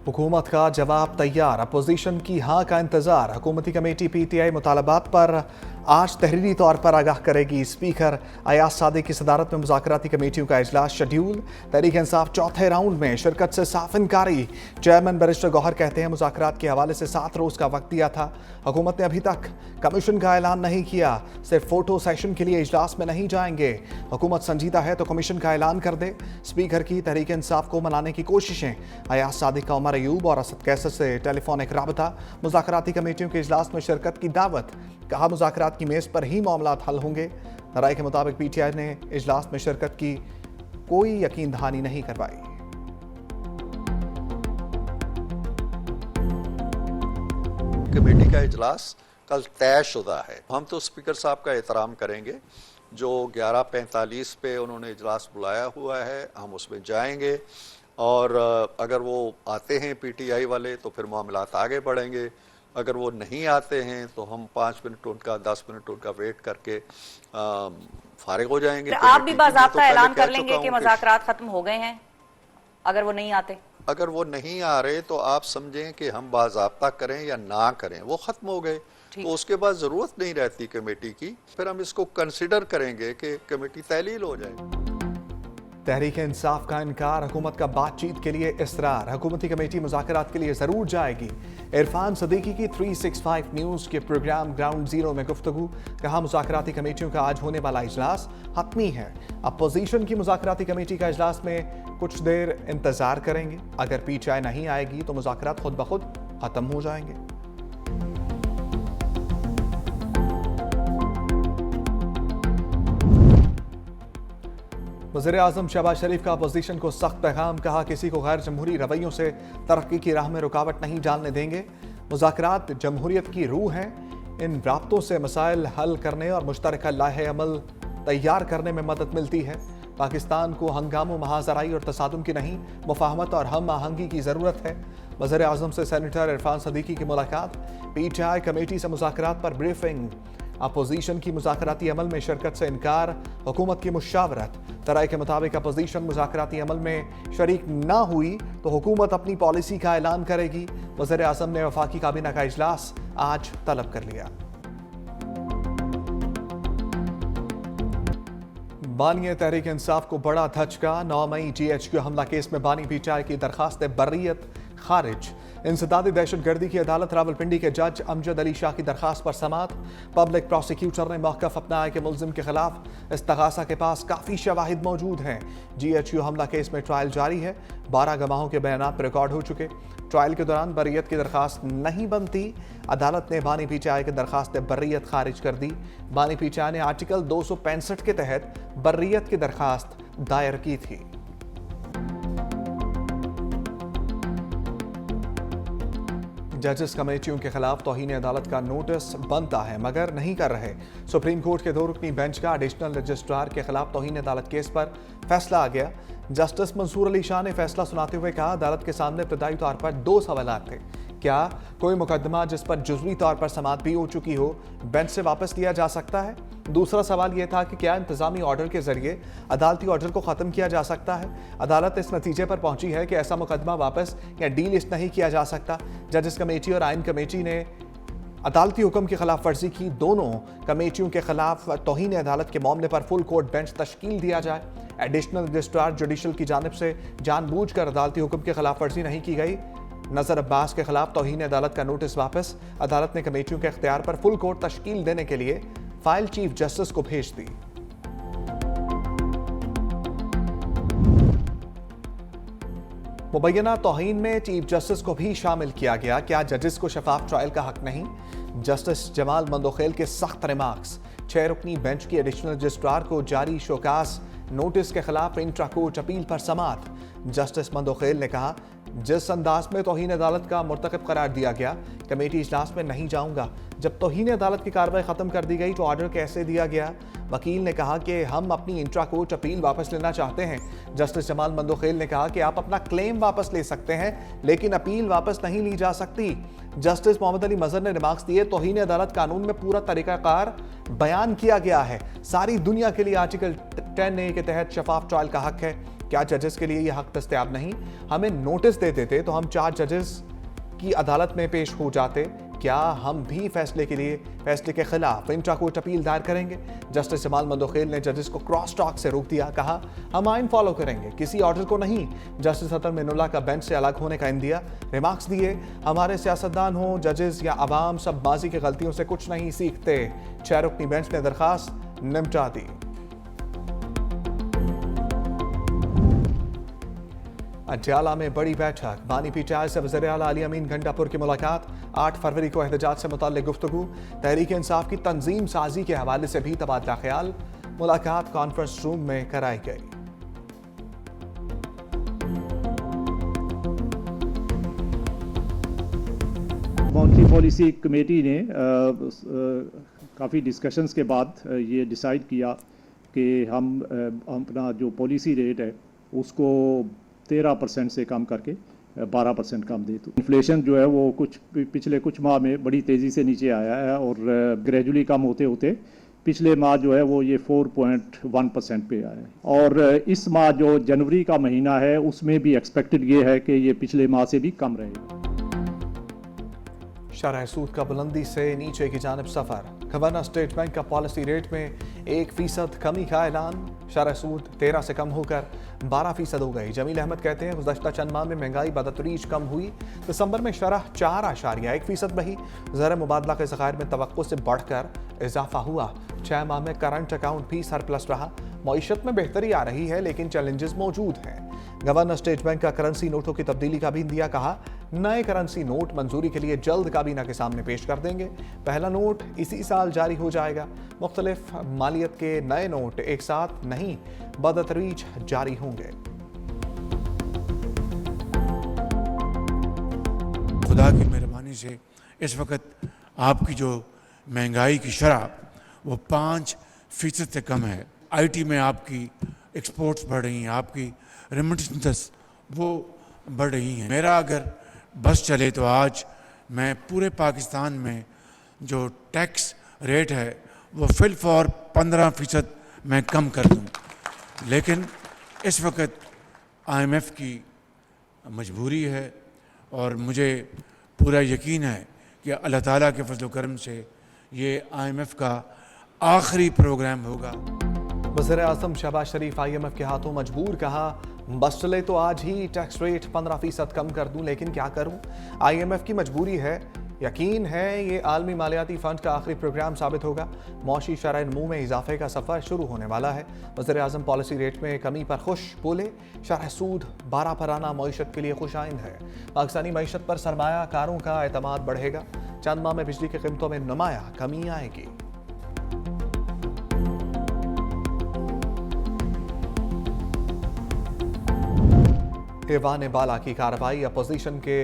हुकूमत का जवाब तैयार, अपोजिशन की हाँ का इंतजार। हुकूमती कमेटी पीटीआई मुतालबात पर आज तहरीरी तौर पर आगाह करेगी। स्पीकर अयाज सादिक की सदारत में मुज़ाकराती कमेटियों का इजलास शेड्यूल। तहरीक इंसाफ चौथे राउंड में शिरकत से साफ इनकारी। चेयरमैन बैरिस्टर गौहर कहते हैं मुज़ाकरात के हवाले से 7 रोज़ का वक्त दिया था। हुकूमत ने अभी तक कमीशन का ऐलान नहीं किया, सिर्फ फोटो सेशन के लिए इजलास में नहीं जाएंगे। हुकूमत संजीदा है तो कमीशन का ऐलान कर दे। स्पीकर की तहरीक इंसाफ को मनाने की कोशिशें। अयाज सादिक का उमर अयूब और असद कैसर से टेलीफोनिक राबता। मुज़ाकराती कमेटियों के इजलास में शिरकत की दावत। कहा मुज़ाकरात की मेज़ पर ही मामलात हल होंगे। राय के मुताबिक पीटीआई ने इजलास में शिरकत की कोई यकीन दहानी नहीं करवाई। कमेटी का इजलास कल तयशुदा है। हम तो स्पीकर साहब का एहतराम करेंगे, जो 11:45 पे उन्होंने इजलास बुलाया हुआ है, हम उसमें जाएंगे और अगर वो आते हैं पीटीआई वाले तो फिर मामलात आगे बढ़ेंगे। अगर वो नहीं आते हैं तो हम 5 मिनट उनका 10 मिनट उनका वेट करके फारिग हो जाएंगे। आप भी बाज़ाब्ता ऐलान कर लेंगे कि मुज़ाकरात खत्म हो गए हैं अगर वो नहीं आते? अगर वो नहीं आ रहे तो आप समझें कि हम बाज़ाब्ता करें या ना करें, वो खत्म हो गए तो उसके बाद जरूरत नहीं रहती कमेटी की। फिर हम इसको कंसिडर करेंगे कि कमेटी तहलील हो जाए। तहरीक इंसाफ का इनकार, हुकूमत का बातचीत के लिए इसरार। हुकूमती कमेटी मुज़ाकरात के लिए ज़रूर जाएगी। इरफान सदीकी की 365 न्यूज़ के प्रोग्राम ग्राउंड जीरो में गुफ्तगू। कहा मुज़ाकराती कमेटियों का आज होने वाला इजलास हतमी है। अपोजिशन की मुज़ाकराती कमेटी का इजलास में कुछ देर इंतजार करेंगे। अगर पीटीआई नहीं आएगी तो मुज़ाकरात खुद ब खुद खत्म हो जाएंगे। वज़ीर-ए-आज़म शहबाज शरीफ का अपोजिशन को सख्त पैगाम। कहा किसी को गैर जमहूरी रवैयों से तरक्की की राह में रुकावट नहीं डालने देंगे। मुज़ाकरात जमहूरियत की रूह हैं। इन राब्तों से मसाइल हल करने और मुश्तरका लाहे अमल तैयार करने में मदद मिलती है। पाकिस्तान को हंगामों, महाजराई और तसादुम की नहीं, मुफाहमत और हम आहंगी की ज़रूरत है। वज़ीर-ए-आज़म से सेनेटर इरफान सदीकी की मुलाकात। पीटीआई कमेटी से मुज़ाकरात पर ब्रीफिंग। अपोजिशन की मुज़ाकराती अमल में शिरकत से इनकार। हुकूमत की मुशावरत। तराई के मुताबिक अपोजिशन मुज़ाकराती अमल में शरीक ना हुई तो हुकूमत अपनी पॉलिसी का ऐलान करेगी। वज़ीर-ए-आज़म ने वफाकी काबीना का इजलास आज तलब कर लिया। बानी तहरीक इंसाफ को बड़ा धचका। 9 मई GHQ हमला केस में बानी पीटीआई की दरखास्त बर्रियत खारिज। इंसदादी दहशतगर्दी की अदालत रावलपिंडी के जज अमजद अली शाह की दरखास्त पर समात। पब्लिक प्रोसिक्यूटर ने मौक़िफ़ अपनाया कि मुल्ज़िम के खिलाफ इस्तग़ासा के पास काफ़ी शवाहिद मौजूद हैं। GHQ हमला केस में ट्रायल जारी है। 12 गवाहों के बयानात रिकॉर्ड हो चुके। ट्रायल के दौरान बर्रियत की दरखास्त नहीं बनती। अदालत ने बानी पीटीआई की दरखास्त बर्रियत खारिज कर दी। बानी पीटीआई ने आर्टिकल 265 के तहत बर्रियत की दरखास्त दायर की थी। जजेस कमेटियों के खिलाफ तौहीन अदालत का नोटिस बनता है मगर नहीं कर रहे। सुप्रीम कोर्ट के 2 रुकनी बेंच का एडिशनल रजिस्ट्रार के खिलाफ तौहीन अदालत केस पर फैसला आ गया। जस्टिस मंसूर अली शाह ने फैसला सुनाते हुए कहा अदालत के सामने इब्तदाई तौर पर 2 सवालात थे। क्या कोई मुकदमा जिस पर जुज़वी तौर पर समाअत भी हो चुकी हो बेंच से वापस लिया जा सकता है? दूसरा सवाल यह था कि क्या इंतजामी ऑर्डर के जरिए अदालती ऑर्डर को ख़त्म किया जा सकता है? अदालत इस नतीजे पर पहुंची है कि ऐसा मुकदमा वापस या डीलिस्ट नहीं किया जा सकता। जजेस कमेटी और आइन कमेटी ने अदालती हुक्म की खिलाफ वर्जी की। दोनों कमेटियों के खिलाफ तौहीन अदालत के मामले पर फुल कोर्ट बेंच तश्कील दिया जाए। एडिशनल रजिस्ट्रार जुडिशल की जानिब से जानबूझकर अदालती हुक्म की खिलाफ वर्जी नहीं की गई। नज़र अब्बास के खिलाफ तौहीन अदालत का नोटिस वापस। अदालत ने कमेटियों के इख्तियार पर फुल कोर्ट तश्कील देने के लिए फाइल चीफ जस्टिस को भेज दी। मुबैना तौहीन में चीफ जस्टिस को भी शामिल किया गया। क्या जजेस को शफाफ ट्रायल का हक नहीं? जस्टिस जमाल मंदोखेल के सख्त रिमार्क्स। 6 रुकनी बेंच की एडिशनल रजिस्ट्रार को जारी शोकास नोटिस के खिलाफ इंट्रा कोर्ट अपील पर समाअत। जस्टिस मंदोखेल ने कहा जिस अंदाज में तौहीन अदालत का मुर्तकब करार दिया गया, कमेटी इजलास में नहीं जाऊंगा। जब तौहीन अदालत की कार्रवाई खत्म कर दी गई तो ऑर्डर कैसे दिया गया? वकील ने कहा कि हम अपनी इंट्रा कोर्ट अपील वापस लेना चाहते हैं। जस्टिस जमाल मंदोखेल ने कहा कि आप अपना क्लेम वापस ले सकते हैं लेकिन अपील वापस नहीं ली जा सकती। जस्टिस मोहम्मद अली मजहर ने रिमार्क्स दिए तौहीन अदालत कानून में पूरा तरीकाकार बयान किया गया है। सारी दुनिया के लिए आर्टिकल 10A के तहत शफाफ ट्रायल का हक है। क्या जजेस के लिए यह हक दस्तयाब नहीं? हमें नोटिस दे देते तो हम 4 जजेस की अदालत में पेश हो जाते। क्या हम भी फैसले के खिलाफ इंट्रा कोर्ट अपील दायर करेंगे? जस्टिस जमाल मंदोखेल ने जजेस को क्रॉस टॉक से रोक दिया। कहा, हम आइन फॉलो करेंगे, किसी ऑर्डर को नहीं। जस्टिस अतर मिनुल्लाह का बेंच से अलग होने का इंदिया। रिमार्क्स दिए, हमारे सियासतदान हो, जजेस या अवाम, सब माजी की गलतियों से कुछ नहीं सीखते। 6 रुकनी बेंच ने दरखास्त निपटा दी। अडयाला में बड़ी बैठक, बानी पीटीआई से वज़ीर आला अली अमीन गंडापुर की मुलाकात। 8 फरवरी को एहतजाज से मुताल्लिक गुफ्तगू। तहरीक इंसाफ की तंजीम साजी के हवाले से भी तबादला ख्याल। मुलाकात कॉन्फ्रेंस रूम में कराई गई। मॉनेटरी पॉलिसी कमेटी ने काफ़ी डिस्कशंस के बाद ये डिसाइड किया कि हम अपना जो पॉलिसी रेट है उसको 13% से कम करके 12% कम दे। तो इन्फ्लेशन जो है वो पिछले कुछ माह में बड़ी तेज़ी से नीचे आया है और ग्रेजुअली कम होते होते पिछले माह जो है वो ये 4.1% पे आया है। और इस माह जो जनवरी का महीना है उसमें भी एक्सपेक्टेड ये है कि ये पिछले माह से भी कम रहेगा। शरह सूद का बुलंदी से नीचे की जानिब सफर। गवर्नर स्टेट बैंक का पॉलिसी रेट में 1% कमी का ऐलान। शरह सूद 13 से कम होकर 12% हो गई। जमील अहमद कहते हैं, गुज़श्ता चंद माह में महंगाई बदतरीज कम हुई। दिसंबर में शरह 4.1% बही। ज़र मुबादला के ज़खायर में तवक्को से बढ़कर इजाफा हुआ। 6 माह में करंट अकाउंट भी सरप्लस रहा। मईशत में बेहतरी आ रही है लेकिन चैलेंजेस मौजूद हैं। गवर्नर स्टेट बैंक का करेंसी नोटों की तब्दीली का भी दिया। कहा, नए करेंसी नोट मंजूरी के लिए जल्द काबीना के सामने पेश कर देंगे। पहला नोट इसी साल जारी हो जाएगा। मुख्तलिफ मालियत के नए नोट एक साथ नहीं बदतरीज जारी होंगे। खुदा की मेहरबानी से इस वक्त आपकी जो महंगाई की शरह वो 5% से कम है। आईटी में आपकी एक्सपोर्ट्स बढ़ रही हैं, आपकी रेमिटेंसेस वो बढ़ रही हैं। मेरा अगर बस चले तो आज मैं पूरे पाकिस्तान में जो टैक्स रेट है वो फिल फॉर 15% मैं कम कर दूं। लेकिन इस वक्त IMF की मजबूरी है और मुझे पूरा यकीन है कि अल्लाह ताला के फजल करम से ये IMF का आखिरी प्रोग्राम होगा। वज़ीर आज़म शहबाज शरीफ IMF के हाथों मजबूर। कहा, बस चले तो आज ही टैक्स रेट 15% कम कर दूं, लेकिन क्या करूं? IMF की मजबूरी है। यकीन है ये आलमी मालियाती फंड का आखिरी प्रोग्राम साबित होगा। मौशी शरह नमू में इजाफे का सफ़र शुरू होने वाला है। वज़ीर आज़म पॉलिसी रेट में कमी पर खुश। बोले, शरह सूद 12 पर आना मईशत के लिए खुश आइंद है। पाकिस्तानी मईशत पर सरमाया कारों का एतमाद बढ़ेगा। चंद माह में बिजली की कीमतों में नुमाया कमी आएगी। ऐवान बाला की कार्रवाई। अपोजिशन के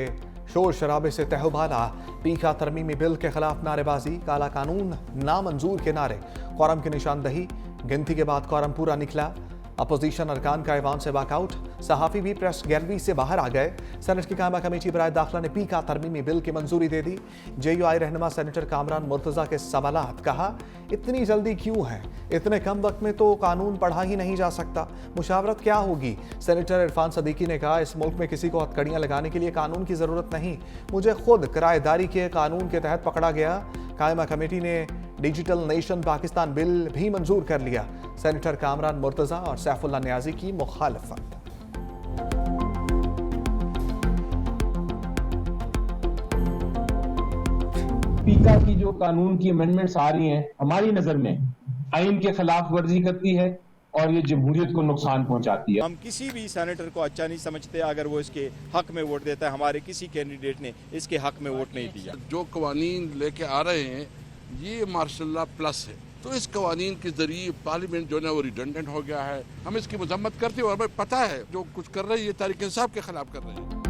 शोर शराबे से तहबाला। पीका तरमीमी बिल के खिलाफ नारेबाजी। काला कानून नामंजूर के नारे। क्वारम की निशानदही। गिनती के बाद क्वारम पूरा निकला। अपोजिशन अरकान का ऐवान से वॉकआउट। सहाफ़ी भी प्रेस गैलरी से बाहर आ गए। सेनेट की कायमा कमेटी बराए दाखिला ने पीका तरमीमी बिल की मंजूरी दे दी। JUI रहनुमा सेनेटर कामरान मुर्तज़ा के सवालात। कहा, इतनी जल्दी क्यों है? इतने कम वक्त में तो कानून पढ़ा ही नहीं जा सकता। मुशावरत क्या होगी? सेनेटर इरफान सदीकी ने कहा, इस मुल्क में किसी को हथकड़ियाँ लगाने के लिए कानून की ज़रूरत नहीं। मुझे खुद किराएदारी के कानून के तहत पकड़ा गया। कायमा कमेटी ने डिजिटल नेशन पाकिस्तान बिल भी मंजूर कर लिया। सेनेटर कामरान मुर्तज़ा और सैफुल्लाह नियाज़ी की मुखालफत। पीका की जो कानून की अमेंडमेंट्स आ रही हैं हमारी नजर में आइन के खिलाफ वर्जी करती है और ये जमहूरियत को नुकसान पहुंचाती है। हम किसी भी सेनेटर को अच्छा नहीं समझते अगर वो इसके हक में वोट देता है। हमारे किसी कैंडिडेट ने इसके हक में वोट नहीं दिया। जो कवानीन लेके आ रहे हैं ये मार्शल लॉ प्लस है, तो इस कवानीन के जरिए पार्लियामेंट जो है वो रिडंडेंट हो गया है। हम इसकी मजम्मत करते हैं और हमें पता है जो कुछ कर रहे हैं ये तहरीक इंसाफ के खिलाफ कर रहे हैं।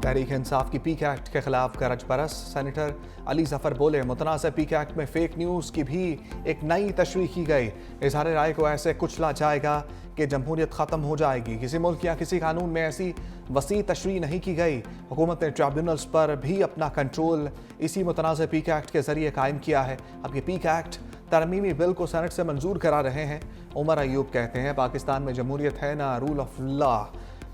तहरीक इंसाफ की पीक एक्ट के खिलाफ गरज बरस। सेनेटर अली जफर बोले, मुतनाज़ पीक एक्ट में फेक न्यूज़ की भी एक नई तशरीह की गई। इजहार राय को ऐसे कुचला जाएगा कि जमहूरियत ख़त्म हो जाएगी। किसी मुल्क या किसी कानून में ऐसी वसी तशरीह नहीं की गई। हुकूमत ने ट्रिब्यूनल्स पर भी अपना कंट्रोल इसी मुतनाज़ पीक एक्ट के जरिए कायम किया है। अब ये पीक एक्ट तरमीमी बिल को सेनेट से मंजूर करा रहे हैं। उमर अयूब कहते हैं पाकिस्तान में जमहूरियत है ना रूल ऑफ लॉ।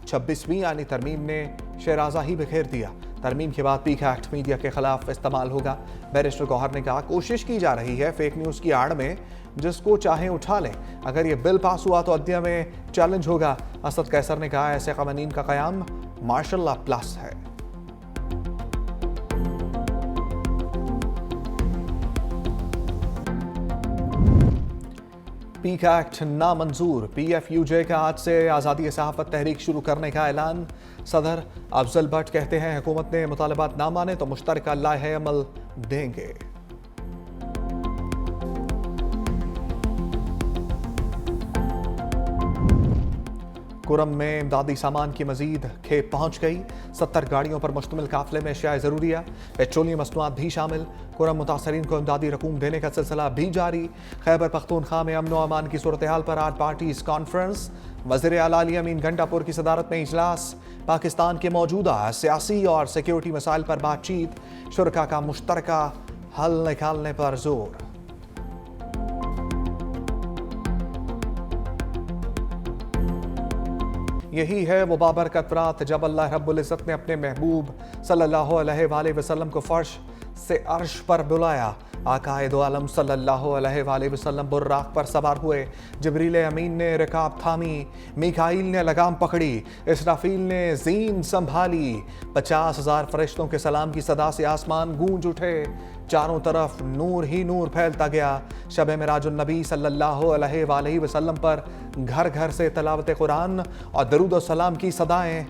26वीं आनी तरमीम ने शहराजा ही बिखेर दिया। तरमीम के बाद पीक एक्ट मीडिया के खिलाफ इस्तेमाल होगा। बैरिस्टर गौहर ने कहा कोशिश की जा रही है फेक न्यूज़ की आड़ में, जिसको चाहे उठा लें। अगर ये बिल पास हुआ तो अदलिया में चैलेंज होगा। असद कैसर ने कहा ऐसे कवानीन का क़याम मार्शल लॉ प्लस है। पीक एक्ट नामंजूर। PFUJ का आज से आज़ादी सहाफ़त तहरीक शुरू करने का ऐलान। सदर अफजल भट्ट कहते हैं हुकूमत ने मुतालबात ना माने तो मुश्तरका लाहे अमल देंगे। कुरम में इमदादी सामान की मजीद खेप पहुंच गई। 70 गाड़ियों पर मुश्तमिल काफिले में अशिया ज़रूरिया, पेट्रोलियम मसनूआत भी शामिल। कुरम मुतासरीन को इमदादी रकूम देने का सिलसिला भी जारी। खैबर पख्तूनख्वा में अमन व अमान की सूरत हाल पर आज पार्टीज कॉन्फ्रेंस। वज़ीर आला अली अमीन घंटापुर की सदारत में इजलास। पाकिस्तान के मौजूदा सियासी और सिक्योरिटी मसाइल पर बातचीत। शुरका का मुश्तरका हल निकालने पर जोर। यही है वो बाबरकत रात जब अल्लाह रब्बुल इज़्ज़त ने अपने महबूब सल्लल्लाहु अलैहि वसल्लम को फर्श से अर्श पर बुलाया। आकाए दो आलम सल्लल्लाहु अलैहि वसल्लम बुर्राक पर सवार हुए। जिब्रील अमीन ने रिकाब थामी, मीकाईल ने लगाम पकड़ी, इसराफील ने जीन संभाली। 50,000 फरिश्तों के सलाम की सदा से आसमान गूंज उठे। चारों तरफ नूर ही नूर फैलता गया। शब मिराजुन नबी सल्लल्लाहु अलैहि वसल्लम पर घर घर से तलावत कुरान और दरूद सलाम की सदाएं।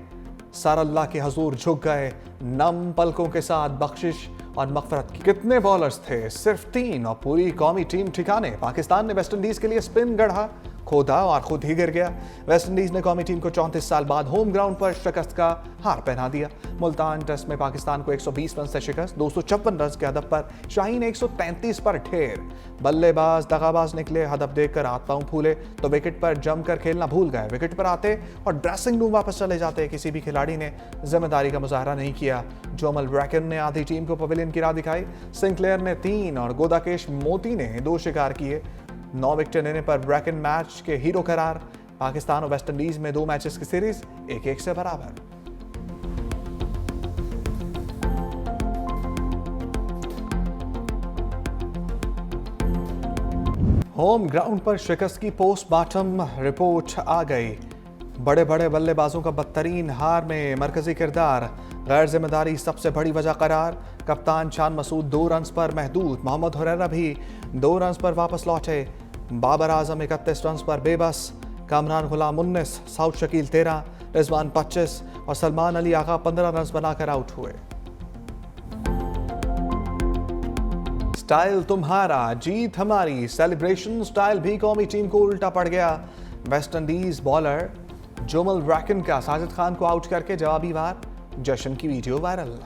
सर अल्लाह के हजूर झुक गए नम पलकों के साथ बख्शिश और मगफरत की। कितने बॉलर्स थे? सिर्फ 3 और पूरी कौमी टीम ठिकाने। पाकिस्तान ने वेस्टइंडीज के लिए स्पिन गढ़ा, खोदा और खुद ही गिर गया। वेस्टइंडीज ने कौमी टीम को 34 साल बाद होम ग्राउंड पर शिकस्त का हार पहना दिया। मुल्तान टेस्ट में पाकिस्तान को 120 रन से शिकस्त। 256 रन के हदफ पर शाहीन 133 पर ठेर। बल्लेबाज दगाबाज निकले, हदफ देखकर हाथ पांव फूले तो विकेट पर जमकर खेलना भूल गए। विकेट पर आते और ड्रेसिंग रूम वापस चले जाते। किसी भी खिलाड़ी ने जिम्मेदारी का मुजाहरा नहीं किया। जोमल ब्रैकन ने आधी टीम को पवेलियन की राह दिखाई। सिंक्लेयर ने 3 और गोदाकेश मोती ने 2 शिकार किए। 9 विकेट लेने पर ब्रैकन मैच के हीरो करार। पाकिस्तान और वेस्टइंडीज में 2 मैचेस की सीरीज 1-1 से बराबर। होम ग्राउंड पर शिकस्त की पोस्टमार्टम रिपोर्ट आ गई। बड़े बड़े बल्लेबाजों का बदतरीन हार में मरकजी किरदार। गैर जिम्मेदारी सबसे बड़ी वजह करार। कप्तान शान मसूद 2 रन पर महदूद। मोहम्मद हुरैरा भी 2 रन पर वापस लौटे। बाबर आजम 31 रन पर बेबस। कामरान गुलाम 19, साउथ शकील 13, रिजवान 25 और सलमान अली आगा 15 रन बनाकर आउट हुए। स्टाइल तुम्हारा, जीत हमारी। सेलिब्रेशन स्टाइल भी कौमी टीम को उल्टा पड़ गया। वेस्टइंडीज बॉलर जोमल ब्रैकन का साजिद खान को आउट करके जवाबी वार। जश्न की वीडियो वायरल।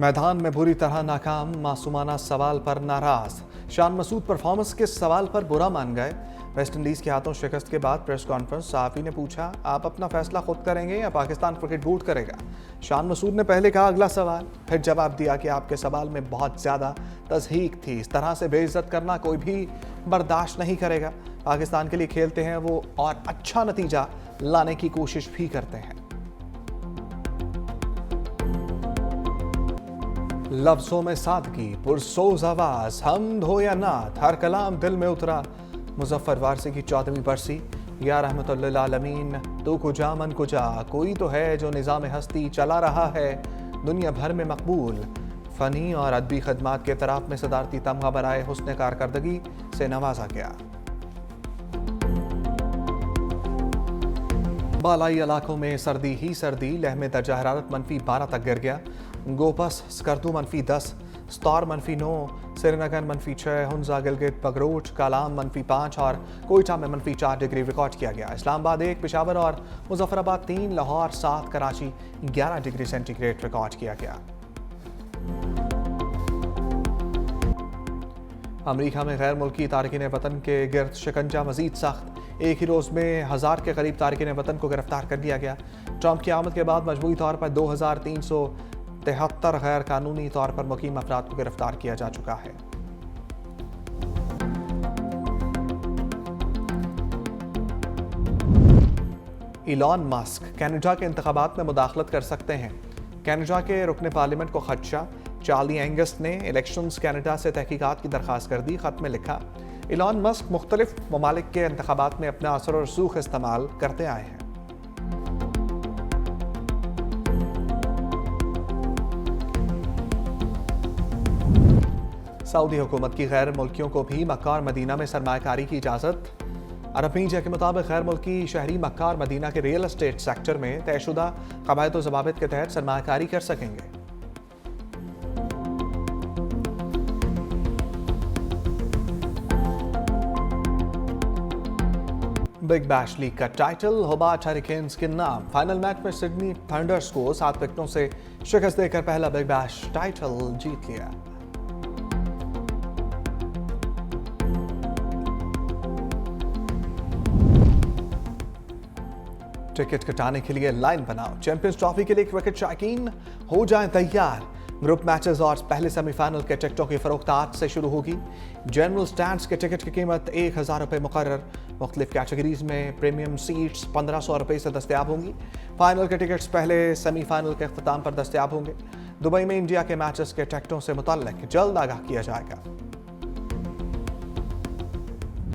मैदान में बुरी तरह नाकाम। मासूमाना सवाल पर नाराज। शान मसूद परफॉर्मेंस के सवाल पर बुरा मान गए। वेस्टइंडीज के हाथों शिकस्त के बाद प्रेस कॉन्फ्रेंस। सहाफ़ी ने पूछा आप अपना फैसला खुद करेंगे या पाकिस्तान क्रिकेट बोर्ड करेगा? शान मसूद ने पहले कहा अगला सवाल, फिर जवाब दिया कि आपके सवाल में बहुत ज़्यादा तज़हीक थी। इस तरह से बेइज्जत करना कोई भी बर्दाश्त नहीं करेगा। पाकिस्तान के लिए खेलते हैं वो और अच्छा नतीजा लाने की कोशिश भी करते हैं। लफ्जों में सादगी, पुरसोज आवाज, हमद हो या नात, हर कलाम दिल में उतरा। मुजफ्फर वारसी की 14वीं बरसी। या रहमतुल्लिल आलमीन तू कुजा मन कुजा, कोई तो है जो निज़ाम हस्ती चला रहा है दुनिया भर में मकबूल। फ़नी और अदबी खदमात के तरफ में सदारती तमगा बराए हुस्न कारकर्दगी से नवाजा गया। बालाई इलाकों में सर्दी ही सर्दी। लहमे दर्जा हरारत -12 तक गिर गया। गोपस स्कर्दू -10, स्तार -9, श्रीनगर -6, हुंजा गिलगित बगरोट कालाम -5 और कोयटा में -4 डिग्री रिकॉर्ड किया गया। इस्लामाबाद 1, पेशावर और Muzaffarabad 3, Lahore 7, Karachi 11 degree centigrade record किया गया। अमेरिका में गैर मुल्की तारकिन वतन के गिरद शिकंजा मजीद सख्त। एक ही रोज़ में 1000 के करीब तारकिन वतन को गिरफ्तार कर लिया गया। ट्रंप की आमद के बाद मजमूई तौर पर 73 गैर कानूनी तौर पर मुकीम अफराद को गिरफ्तार किया जा चुका है। इलॉन मस्क कनाडा के इंतखाबात में मुदाखलत कर सकते हैं। कनाडा के रुकने पार्लियामेंट को खदशा। चार्ली एंगस ने इलेक्शंस कनाडा से तहकीकात की दरख्वास्त कर दी। खत में लिखा, इलॉन मस्क मुख्तलिफ ममालिक के इंतखाबात में अपना असर और रसूख इस्तेमाल करते आए हैं। सऊदी हुकूमत की गैर मुल्कियों को भी मक्का और मदीना में सरमायाकारी की इजाज़त। अरब मीडिया के मुताबिक गैर मुल्की शहरी मक्का और मदीना के रियल एस्टेट सेक्टर में तयशुदा कवायद व ज़वाबित के तहत सरमायाकारी कर सकेंगे। बिग बैश लीग का टाइटल होबार्ट हरिकेन्स के नाम। फाइनल मैच में सिडनी थंडर्स को 7 विकेटों से शिकस्त देकर पहला बिग बैश टाइटल जीत लिया। टिकट कटाने के लिए लाइन बनाओ। चैंपियंस ट्रॉफी के लिए क्रिकेट शौकीन हो जाएं तैयार। ग्रुप मैचेस और पहले सेमीफाइनल के टिकटों की फरोख्त आज से शुरू होगी। जनरल स्टैंड्स के टिकट की कीमत 1000 रुपये मुकर्रर। मुख्तलिफ कैटेगरीज में प्रीमियम सीट्स 1500 रुपये से दस्तयाब होंगी। फाइनल के टिकट्स पहले सेमीफाइनल के अख्ताम पर दस्तयाब होंगे। दुबई में इंडिया के मैचेस के टिकटों से मुतल्लिक जल्द आगाह किया जाएगा।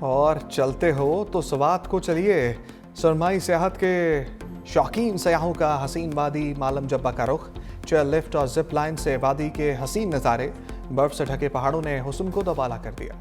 और चलते हो तो स्वात को चलिए। सरमाई सियाहत के शौकीन सयाहों का हसीन वादी मालम जब्बा का रुख। चेयर लिफ्ट और जिप लाइन से वादी के हसीन नज़ारे, बर्फ से ढके पहाड़ों ने हुस्न को दोबाला कर दिया।